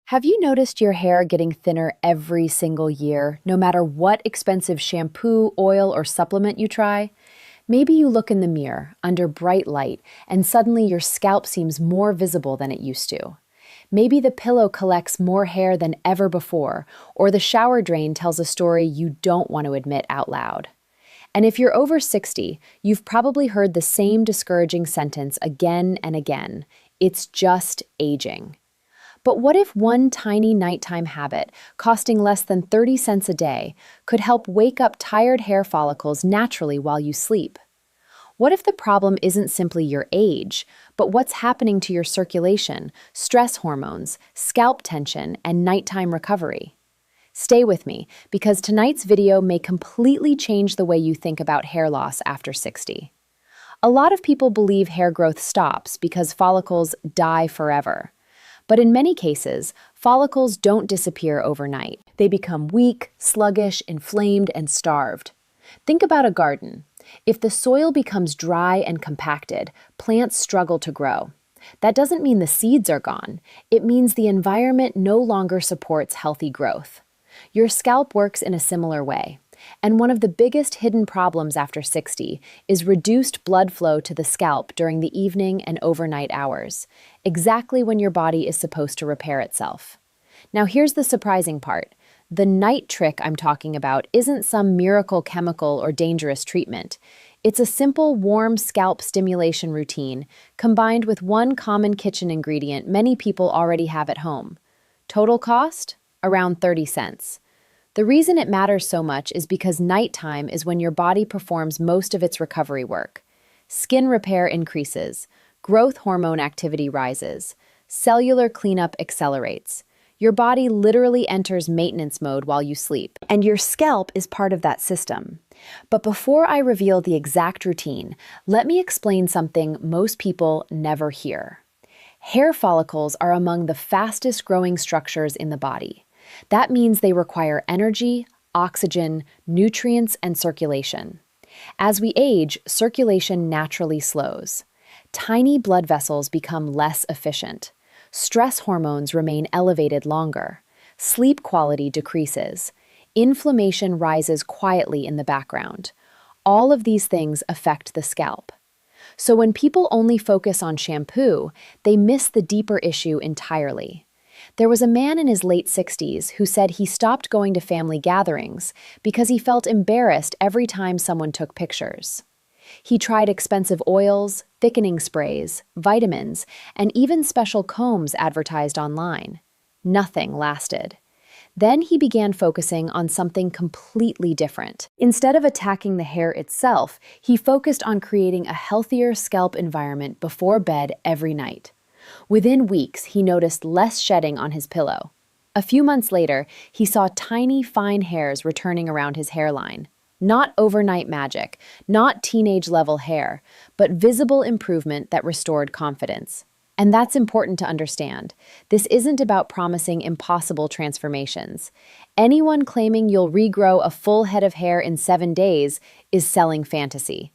Have you noticed your hair getting thinner every single year, no matter what expensive shampoo, oil, or supplement you try? Maybe you look in the mirror under bright light and suddenly your scalp seems more visible than it used to. Maybe the pillow collects more hair than ever before, or the shower drain tells a story you don't want to admit out loud. And if you're over 60, you've probably heard the same discouraging sentence again and again. It's just aging. But what if one tiny nighttime habit, costing less than 30 cents a day, could help wake up tired hair follicles naturally while you sleep? What if the problem isn't simply your age, but what's happening to your circulation, stress hormones, scalp tension, and nighttime recovery? Stay with me, because tonight's video may completely change the way you think about hair loss after 60. A lot of people believe hair growth stops because follicles die forever. But in many cases, follicles don't disappear overnight. They become weak, sluggish, inflamed, and starved. Think about a garden. If the soil becomes dry and compacted, plants struggle to grow. That doesn't mean the seeds are gone. It means the environment no longer supports healthy growth. Your scalp works in a similar way. And one of the biggest hidden problems after 60 is reduced blood flow to the scalp during the evening and overnight hours, exactly when your body is supposed to repair itself. Now here's the surprising part. The night trick I'm talking about isn't some miracle chemical or dangerous treatment. It's a simple warm scalp stimulation routine combined with one common kitchen ingredient many people already have at home. Total cost? Around 30 cents. The reason it matters so much is because nighttime is when your body performs most of its recovery work. Skin repair increases, growth hormone activity rises, cellular cleanup accelerates. Your body literally enters maintenance mode while you sleep, and your scalp is part of that system. But before I reveal the exact routine, let me explain something most people never hear. Hair follicles are among the fastest growing structures in the body. That means they require energy, oxygen, nutrients, and circulation. As we age, circulation naturally slows. Tiny blood vessels become less efficient. Stress hormones remain elevated longer. Sleep quality decreases. Inflammation rises quietly in the background. All of these things affect the scalp. So when people only focus on shampoo, they miss the deeper issue entirely. There was a man in his late 60s who said he stopped going to family gatherings because he felt embarrassed every time someone took pictures. He tried expensive oils, thickening sprays, vitamins, and even special combs advertised online. Nothing lasted. Then he began focusing on something completely different. Instead of attacking the hair itself, he focused on creating a healthier scalp environment before bed every night. Within weeks, he noticed less shedding on his pillow. A few months later, he saw tiny, fine hairs returning around his hairline. Not overnight magic, not teenage-level hair, but visible improvement that restored confidence. And that's important to understand. This isn't about promising impossible transformations. Anyone claiming you'll regrow a full head of hair in 7 days is selling fantasy.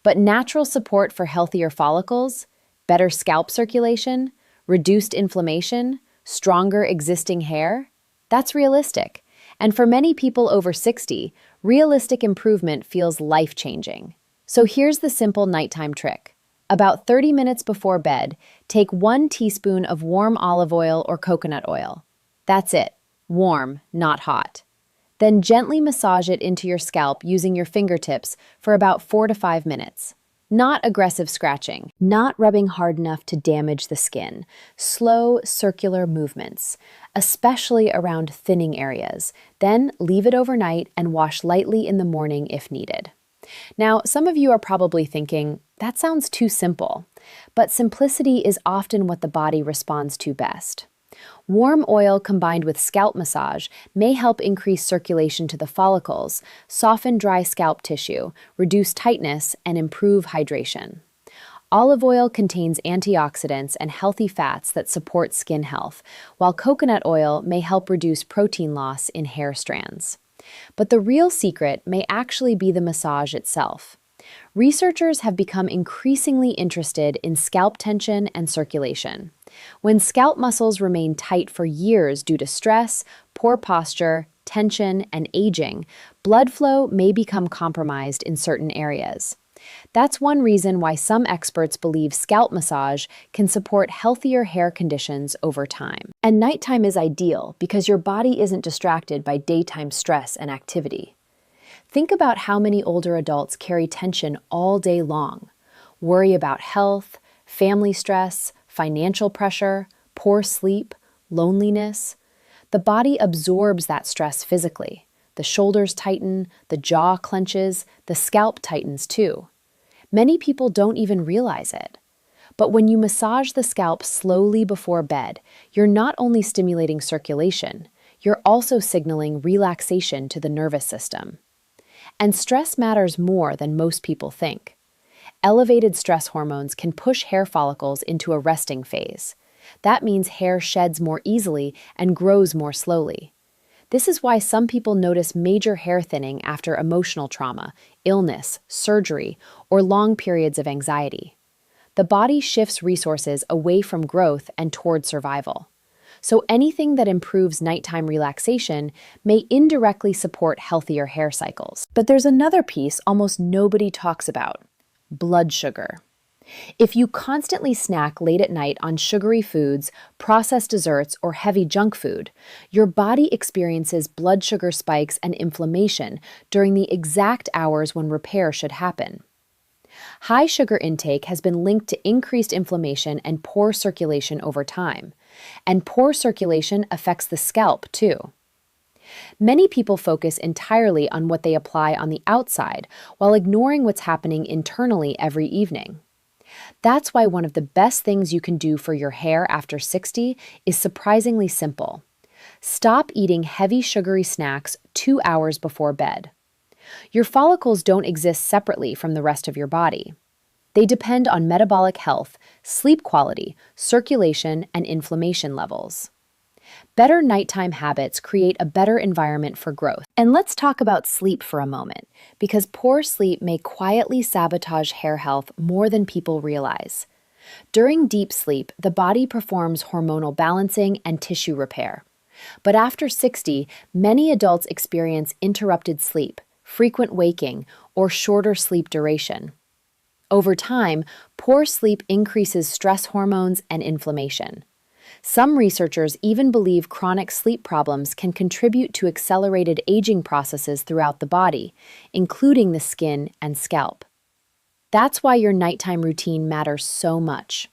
But natural support for healthier follicles, better scalp circulation, reduced inflammation, stronger existing hair? That's realistic. And for many people over 60, realistic improvement feels life-changing. So here's the simple nighttime trick. About 30 minutes before bed, take 1 teaspoon of warm olive oil or coconut oil. That's it. Warm, not hot. Then gently massage it into your scalp using your fingertips for about 4 to 5 minutes. Not aggressive scratching, not rubbing hard enough to damage the skin. Slow, circular movements, especially around thinning areas. Then leave it overnight and wash lightly in the morning if needed. Now, some of you are probably thinking, that sounds too simple. But simplicity is often what the body responds to best. Warm oil combined with scalp massage may help increase circulation to the follicles, soften dry scalp tissue, reduce tightness, and improve hydration. Olive oil contains antioxidants and healthy fats that support skin health, while coconut oil may help reduce protein loss in hair strands. But the real secret may actually be the massage itself. Researchers have become increasingly interested in scalp tension and circulation. When scalp muscles remain tight for years due to stress, poor posture, tension, and aging, blood flow may become compromised in certain areas. That's one reason why some experts believe scalp massage can support healthier hair conditions over time. And nighttime is ideal because your body isn't distracted by daytime stress and activity. Think about how many older adults carry tension all day long. Worry about health, family stress, financial pressure, poor sleep, loneliness. The body absorbs that stress physically. The shoulders tighten, the jaw clenches, the scalp tightens too. Many people don't even realize it. But when you massage the scalp slowly before bed, you're not only stimulating circulation, you're also signaling relaxation to the nervous system. And stress matters more than most people think. Elevated stress hormones can push hair follicles into a resting phase. That means hair sheds more easily and grows more slowly. This is why some people notice major hair thinning after emotional trauma, illness, surgery, or long periods of anxiety. The body shifts resources away from growth and toward survival. So anything that improves nighttime relaxation may indirectly support healthier hair cycles. But there's another piece almost nobody talks about: blood sugar. If you constantly snack late at night on sugary foods, processed desserts, or heavy junk food, your body experiences blood sugar spikes and inflammation during the exact hours when repair should happen. High sugar intake has been linked to increased inflammation and poor circulation over time, and poor circulation affects the scalp too. Many people focus entirely on what they apply on the outside while ignoring what's happening internally every evening. That's why one of the best things you can do for your hair after 60 is surprisingly simple. Stop eating heavy sugary snacks 2 hours before bed. Your follicles don't exist separately from the rest of your body. They depend on metabolic health, sleep quality, circulation, and inflammation levels. Better nighttime habits create a better environment for growth. And let's talk about sleep for a moment, because poor sleep may quietly sabotage hair health more than people realize. During deep sleep, the body performs hormonal balancing and tissue repair. But after 60, many adults experience interrupted sleep, frequent waking, or shorter sleep duration. Over time, poor sleep increases stress hormones and inflammation. Some researchers even believe chronic sleep problems can contribute to accelerated aging processes throughout the body, including the skin and scalp. That's why your nighttime routine matters so much.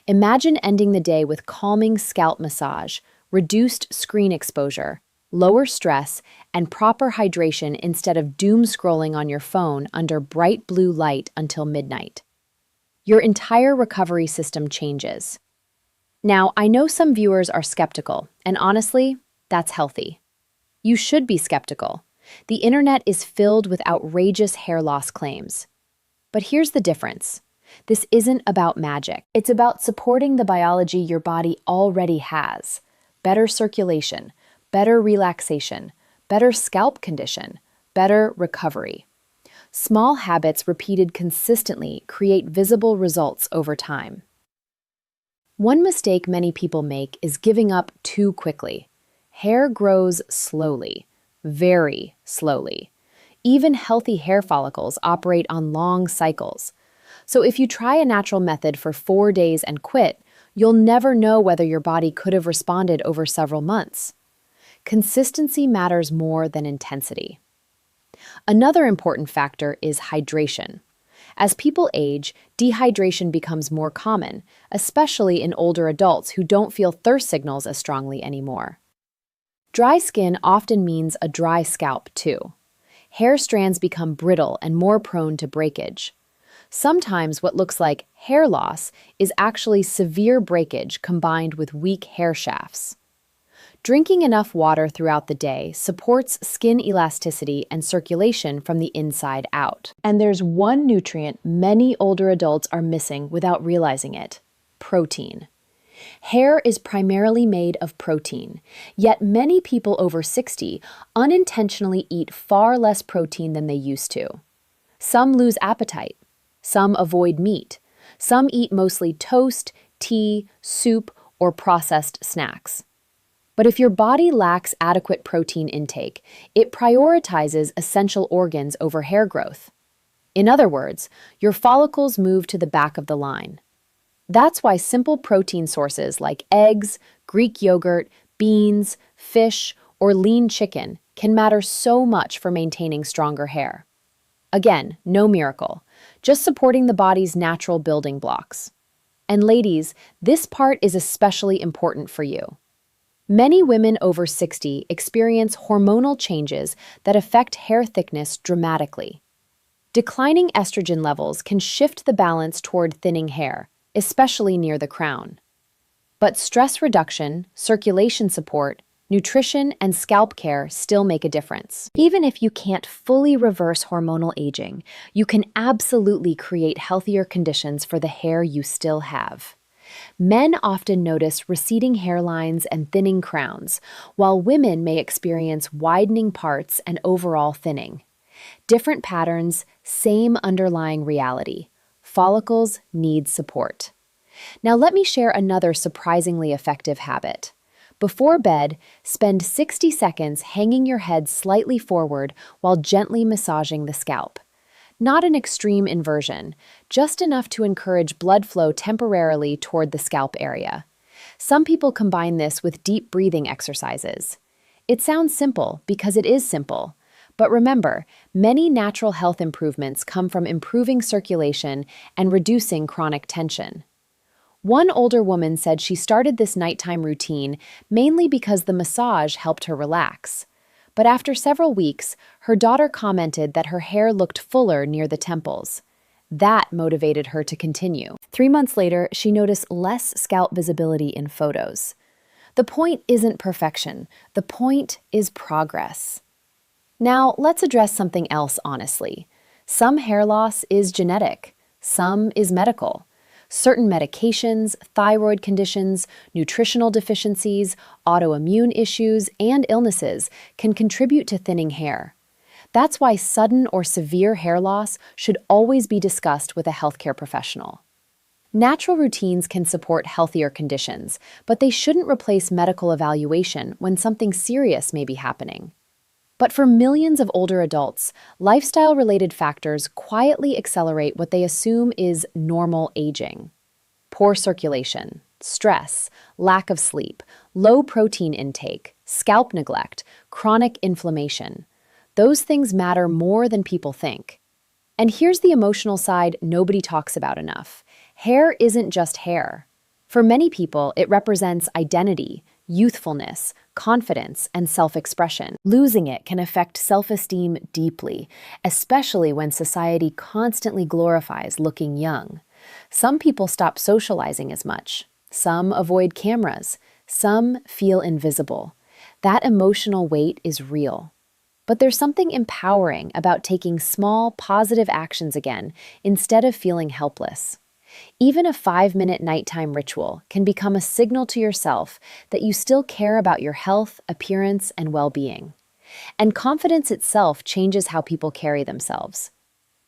Imagine ending the day with calming scalp massage, reduced screen exposure, lower stress, and proper hydration instead of doom scrolling on your phone under bright blue light until midnight. Your entire recovery system changes. Now, I know some viewers are skeptical, and honestly, that's healthy. You should be skeptical. The internet is filled with outrageous hair loss claims. But here's the difference. This isn't about magic. It's about supporting the biology your body already has. Better circulation, better relaxation, better scalp condition, better recovery. Small habits repeated consistently create visible results over time. One mistake many people make is giving up too quickly. Hair grows slowly, very slowly. Even healthy hair follicles operate on long cycles. So if you try a natural method for 4 days and quit, you'll never know whether your body could have responded over several months. Consistency matters more than intensity. Another important factor is hydration. As people age, dehydration becomes more common, especially in older adults who don't feel thirst signals as strongly anymore. Dry skin often means a dry scalp, too. Hair strands become brittle and more prone to breakage. Sometimes what looks like hair loss is actually severe breakage combined with weak hair shafts. Drinking enough water throughout the day supports skin elasticity and circulation from the inside out. And there's one nutrient many older adults are missing without realizing it: protein. Hair is primarily made of protein, yet many people over 60 unintentionally eat far less protein than they used to. Some lose appetite, some avoid meat, some eat mostly toast, tea, soup, or processed snacks. But if your body lacks adequate protein intake, it prioritizes essential organs over hair growth. In other words, your follicles move to the back of the line. That's why simple protein sources like eggs, Greek yogurt, beans, fish, or lean chicken can matter so much for maintaining stronger hair. Again, no miracle, just supporting the body's natural building blocks. And ladies, this part is especially important for you. Many women over 60 experience hormonal changes that affect hair thickness dramatically. Declining estrogen levels can shift the balance toward thinning hair, especially near the crown. But stress reduction, circulation support, nutrition, and scalp care still make a difference. Even if you can't fully reverse hormonal aging, you can absolutely create healthier conditions for the hair you still have. Men often notice receding hairlines and thinning crowns, while women may experience widening parts and overall thinning. Different patterns, same underlying reality. Follicles need support. Now let me share another surprisingly effective habit. Before bed, spend 60 seconds hanging your head slightly forward while gently massaging the scalp. Not an extreme inversion, just enough to encourage blood flow temporarily toward the scalp area. Some people combine this with deep breathing exercises. It sounds simple because it is simple. But remember, many natural health improvements come from improving circulation and reducing chronic tension. One older woman said she started this nighttime routine mainly because the massage helped her relax. But after several weeks, her daughter commented that her hair looked fuller near the temples. That motivated her to continue. 3 months later, she noticed less scalp visibility in photos. The point isn't perfection. The point is progress. Now, let's address something else honestly. Some hair loss is genetic. Some is medical. Certain medications, thyroid conditions, nutritional deficiencies, autoimmune issues, and illnesses can contribute to thinning hair. That's why sudden or severe hair loss should always be discussed with a healthcare professional. Natural routines can support healthier conditions, but they shouldn't replace medical evaluation when something serious may be happening. But for millions of older adults, lifestyle-related factors quietly accelerate what they assume is normal aging. Poor circulation, stress, lack of sleep, low protein intake, scalp neglect, chronic inflammation. Those things matter more than people think. And here's the emotional side nobody talks about enough. Hair isn't just hair. For many people, it represents identity, youthfulness, confidence, and self-expression. Losing it can affect self-esteem deeply, especially when society constantly glorifies looking young. Some people stop socializing as much. Some avoid cameras. Some feel invisible. That emotional weight is real. But there's something empowering about taking small, positive actions again instead of feeling helpless. Even a 5-minute nighttime ritual can become a signal to yourself that you still care about your health, appearance, and well-being. And confidence itself changes how people carry themselves.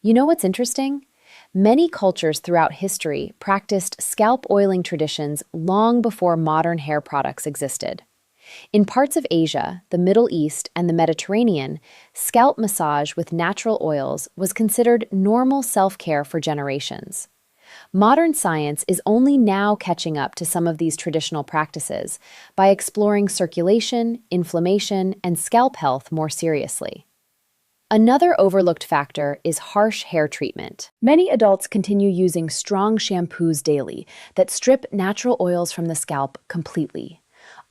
You know what's interesting? Many cultures throughout history practiced scalp oiling traditions long before modern hair products existed. In parts of Asia, the Middle East, and the Mediterranean, scalp massage with natural oils was considered normal self-care for generations. Modern science is only now catching up to some of these traditional practices by exploring circulation, inflammation, and scalp health more seriously. Another overlooked factor is harsh hair treatment. Many adults continue using strong shampoos daily that strip natural oils from the scalp completely.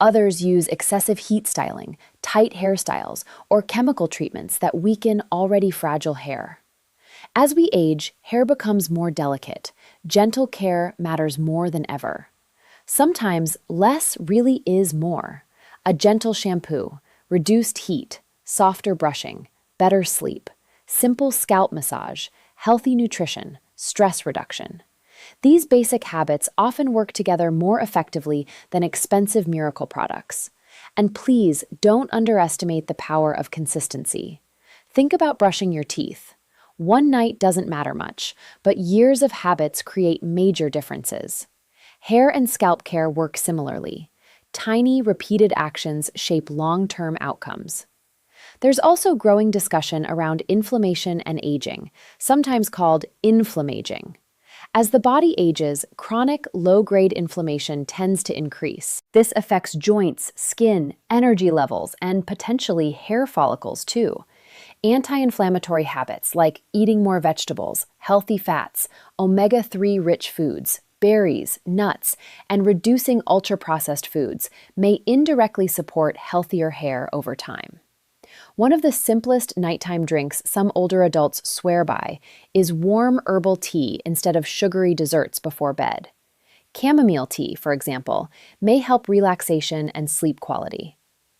Others use excessive heat styling, tight hairstyles, or chemical treatments that weaken already fragile hair. As we age, hair becomes more delicate. Gentle care matters more than ever. Sometimes less really is more. A gentle shampoo, reduced heat, softer brushing, better sleep, simple scalp massage, healthy nutrition, stress reduction. These basic habits often work together more effectively than expensive miracle products. And please don't underestimate the power of consistency. Think about brushing your teeth. One night doesn't matter much, but years of habits create major differences. Hair and scalp care work similarly. Tiny, repeated actions shape long-term outcomes. There's also growing discussion around inflammation and aging, sometimes called inflammaging. As the body ages, chronic low-grade inflammation tends to increase. This affects joints, skin, energy levels, and potentially hair follicles too. Anti-inflammatory habits like eating more vegetables, healthy fats, omega-3 rich foods, berries, nuts, and reducing ultra-processed foods may indirectly support healthier hair over time. One of the simplest nighttime drinks some older adults swear by is warm herbal tea instead of sugary desserts before bed. Chamomile tea, for example, may help relaxation and sleep quality.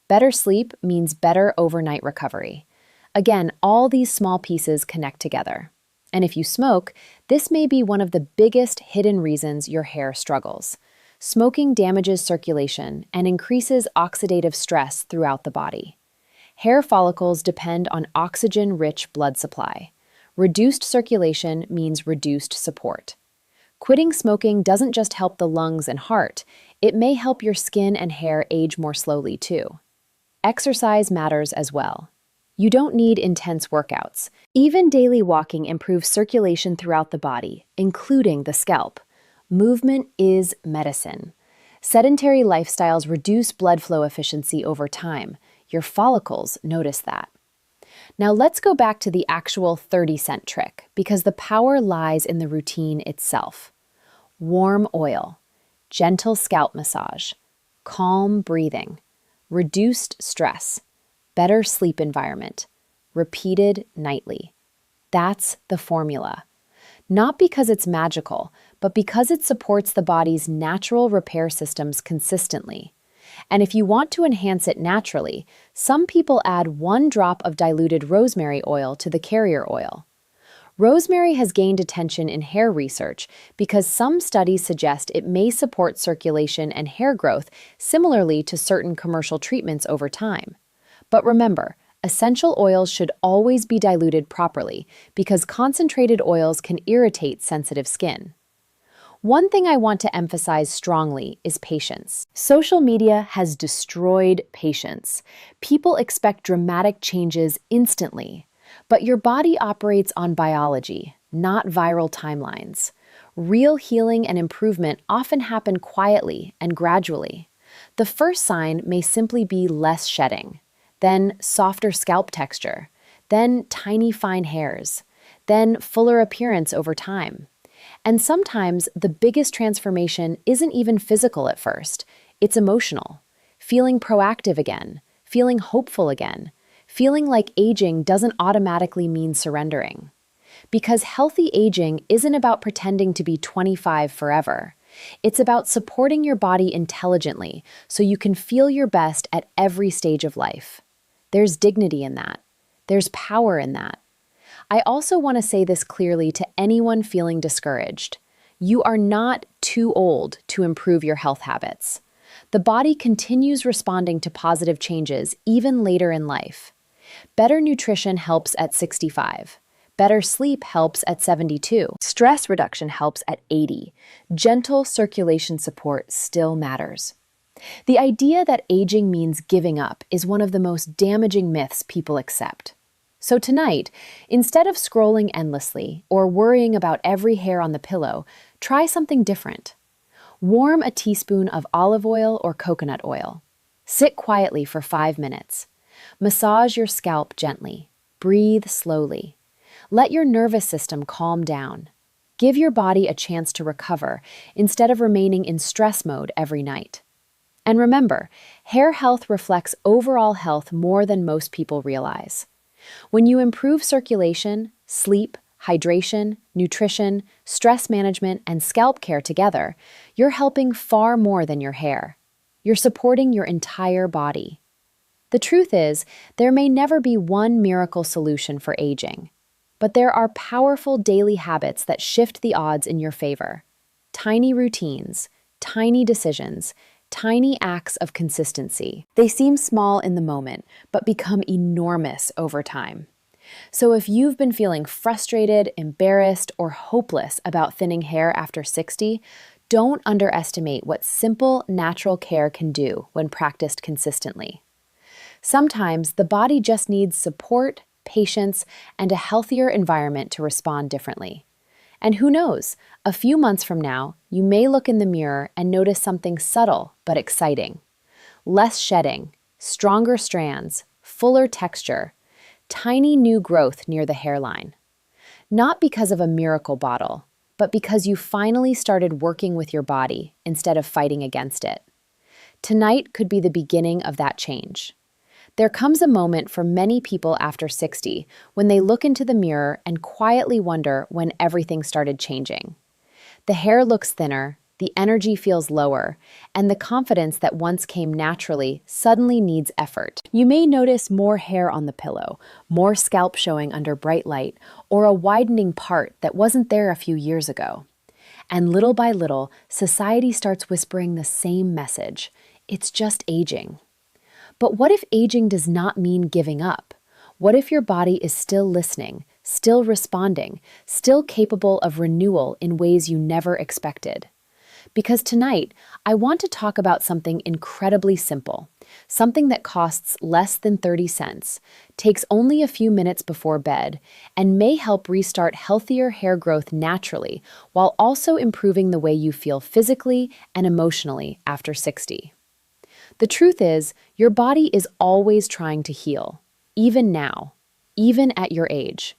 Better sleep means better overnight recovery. Again, all these small pieces connect together. And if you smoke, this may be one of the biggest hidden reasons your hair struggles. Smoking damages circulation and increases oxidative stress throughout the body. Hair follicles depend on oxygen-rich blood supply. Reduced circulation means reduced support. Quitting smoking doesn't just help the lungs and heart, it may help your skin and hair age more slowly too. Exercise matters as well. You don't need intense workouts. Even daily walking improves circulation throughout the body, including the scalp. Movement is medicine. Sedentary lifestyles reduce blood flow efficiency over time. Your follicles notice that. Now let's go back to the actual 30-cent trick, because the power lies in the routine itself. Warm oil, gentle scalp massage, calm breathing, reduced stress, better sleep environment, repeated nightly. That's the formula. Not because it's magical, but because it supports the body's natural repair systems consistently. And if you want to enhance it naturally, some people add 1 drop of diluted rosemary oil to the carrier oil. Rosemary has gained attention in hair research because some studies suggest it may support circulation and hair growth similarly to certain commercial treatments over time. But remember, essential oils should always be diluted properly because concentrated oils can irritate sensitive skin. One thing I want to emphasize strongly is patience. Social media has destroyed patience. People expect dramatic changes instantly, but your body operates on biology, not viral timelines. Real healing and improvement often happen quietly and gradually. The first sign may simply be less shedding, then softer scalp texture, then tiny fine hairs, then fuller appearance over time. And sometimes the biggest transformation isn't even physical at first, it's emotional. Feeling proactive again, feeling hopeful again, feeling like aging doesn't automatically mean surrendering. Because healthy aging isn't about pretending to be 25 forever. It's about supporting your body intelligently so you can feel your best at every stage of life. There's dignity in that. There's power in that. I also want to say this clearly to anyone feeling discouraged. You are not too old to improve your health habits. The body continues responding to positive changes even later in life. Better nutrition helps at 65. Better sleep helps at 72. Stress reduction helps at 80. Gentle circulation support still matters. The idea that aging means giving up is one of the most damaging myths people accept. So tonight, instead of scrolling endlessly or worrying about every hair on the pillow, try something different. Warm a teaspoon of olive oil or coconut oil. Sit quietly for 5 minutes. Massage your scalp gently. Breathe slowly. Let your nervous system calm down. Give your body a chance to recover instead of remaining in stress mode every night. And remember, hair health reflects overall health more than most people realize. When you improve circulation, sleep, hydration, nutrition, stress management, and scalp care together, you're helping far more than your hair. You're supporting your entire body. The truth is, there may never be one miracle solution for aging, but there are powerful daily habits that shift the odds in your favor. Tiny routines, tiny decisions, tiny acts of consistency. They seem small in the moment, but become enormous over time. So if you've been feeling frustrated, embarrassed, or hopeless about thinning hair after 60, Don't underestimate what simple, natural care can do when practiced consistently. Sometimes the body just needs support, patience, and a healthier environment to respond differently. And who knows, a few months from now, you may look in the mirror and notice something subtle but exciting. Less shedding, stronger strands, fuller texture, tiny new growth near the hairline. Not because of a miracle bottle, but because you finally started working with your body instead of fighting against it. Tonight could be the beginning of that change. There comes a moment for many people after 60 when they look into the mirror and quietly wonder when everything started changing. The hair looks thinner, the energy feels lower, and the confidence that once came naturally suddenly needs effort. You may notice more hair on the pillow, more scalp showing under bright light, or a widening part that wasn't there a few years ago. And little by little, society starts whispering the same message. It's just aging. But what if aging does not mean giving up? What if your body is still listening, still responding, still capable of renewal in ways you never expected? Because tonight, I want to talk about something incredibly simple, something that costs less than 30 cents, takes only a few minutes before bed, and may help restart healthier hair growth naturally, while also improving the way you feel physically and emotionally after 60. The truth is, your body is always trying to heal, even now, even at your age.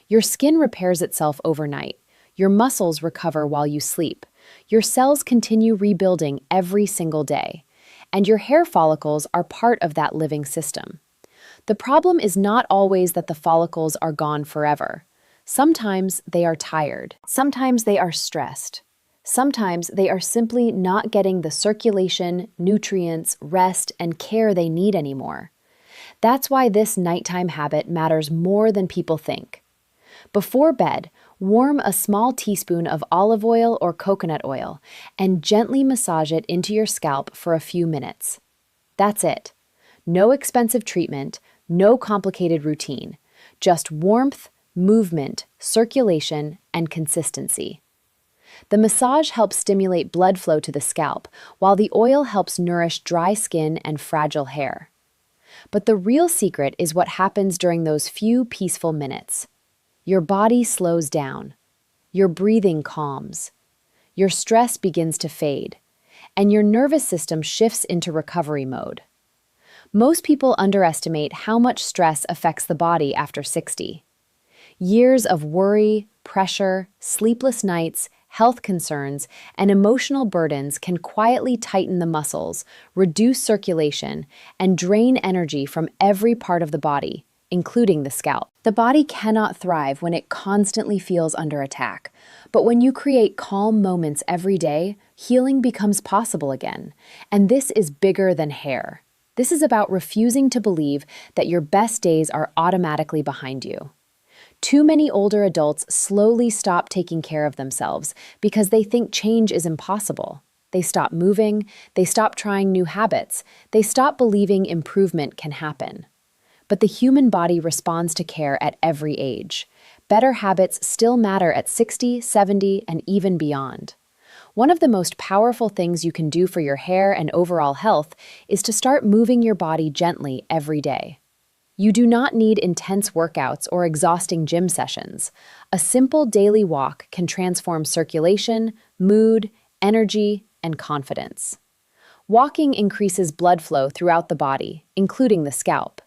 Your skin repairs itself overnight. Your muscles recover while you sleep. Your cells continue rebuilding every single day. And your hair follicles are part of that living system. The problem is not always that the follicles are gone forever. Sometimes they are tired. Sometimes they are stressed. Sometimes they are simply not getting the circulation, nutrients, rest, and care they need anymore. That's why this nighttime habit matters more than people think. Before bed, warm a small teaspoon of olive oil or coconut oil and gently massage it into your scalp for a few minutes. That's it. No expensive treatment, no complicated routine. Just warmth, movement, circulation, and consistency. The massage helps stimulate blood flow to the scalp, while the oil helps nourish dry skin and fragile hair. But the real secret is what happens during those few peaceful minutes. Your body slows down. Your breathing calms. Your stress begins to fade, and your nervous system shifts into recovery mode. Most people underestimate how much stress affects the body after 60. Years of worry, pressure, sleepless nights, health concerns, and emotional burdens can quietly tighten the muscles, reduce circulation, and drain energy from every part of the body, including the scalp. The body cannot thrive when it constantly feels under attack, but when you create calm moments every day, healing becomes possible again. And this is bigger than hair. This is about refusing to believe that your best days are automatically behind you. Too many older adults slowly stop taking care of themselves because they think change is impossible. They stop moving, they stop trying new habits, they stop believing improvement can happen. But the human body responds to care at every age. Better habits still matter at 60, 70, and even beyond. One of the most powerful things you can do for your hair and overall health is to start moving your body gently every day. You do not need intense workouts or exhausting gym sessions. A simple daily walk can transform circulation, mood, energy, and confidence. Walking increases blood flow throughout the body, including the scalp.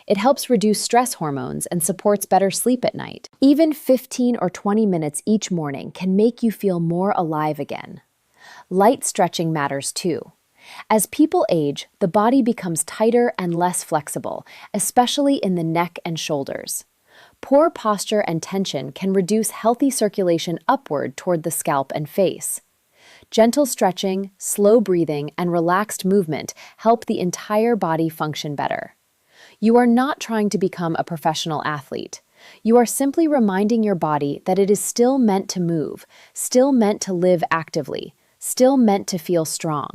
It helps reduce stress hormones and supports better sleep at night. Even 15 or 20 minutes each morning can make you feel more alive again. Light stretching matters too. As people age, the body becomes tighter and less flexible, especially in the neck and shoulders. Poor posture and tension can reduce healthy circulation upward toward the scalp and face. Gentle stretching, slow breathing, and relaxed movement help the entire body function better. You are not trying to become a professional athlete. You are simply reminding your body that it is still meant to move, still meant to live actively, still meant to feel strong.